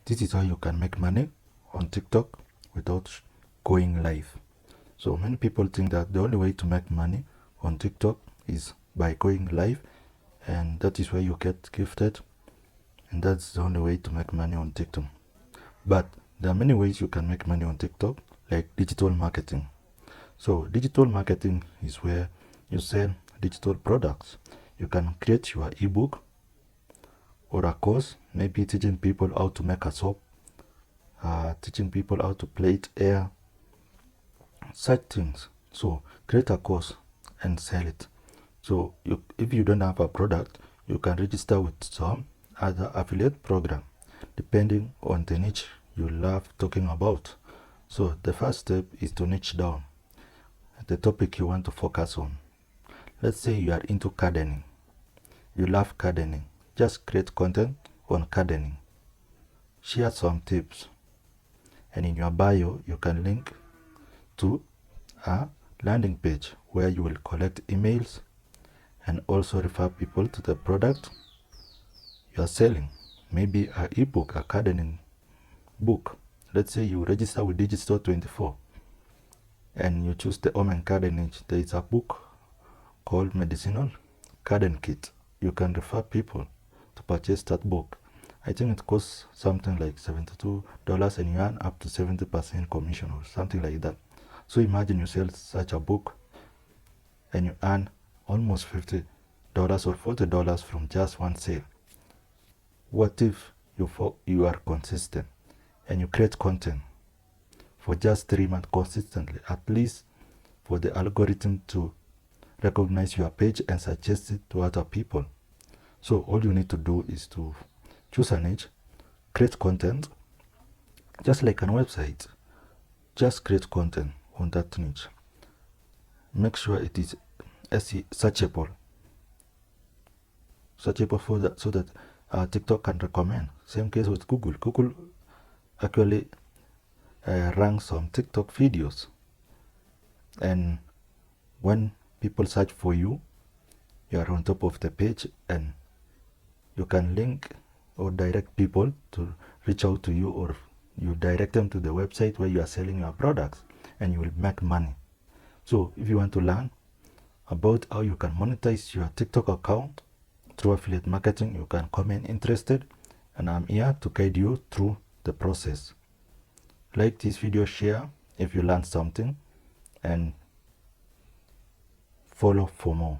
This is how you can make money on TikTok without going live. So many people think that the only way to make money on TikTok is by going live, and that is where you get gifted, and that's the only way to make money on TikTok. But there are many ways you can make money on TikTok, like digital marketing. So digital marketing is where you sell digital products. You can create your ebook or a course, maybe teaching people how to make a soap, teaching people how to plait hair, such things. So create a course and sell it. So if you don't have a product, you can register with some other affiliate program depending on the niche you love talking about. So the first step is to niche down the topic you want to focus on. Let's say you are into gardening. You love gardening. Just create content on gardening. Share some tips. And in your bio, you can link to a landing page where you will collect emails and also refer people to the product you are selling. Maybe an ebook, a gardening book. Let's say you register with Digistore24 and you choose the home and garden niche. There is a book called Medicinal Garden Kit. You can refer people to purchase that book. I think it costs something like $72 and you earn up to 70% commission or something like that. So imagine you sell such a book and you earn almost $50 or $40 from just one sale. What if you are consistent and you create content for just 3 months consistently, at least for the algorithm to recognize your page and suggest it to other people? So all you need to do is to choose a niche, create content, just like a website. Just create content on that niche. Make sure it is searchable for that, so that TikTok can recommend. Same case with Google. Google actually ranks some TikTok videos, and when people search for you, you are on top of the page, and you can link or direct people to reach out to you, or you direct them to the website where you are selling your products, and you will make money. So if you want to learn about how you can monetize your TikTok account through affiliate marketing, you can comment interested, and I'm here to guide you through the process. Like this video, share if you learned something, and follow for more.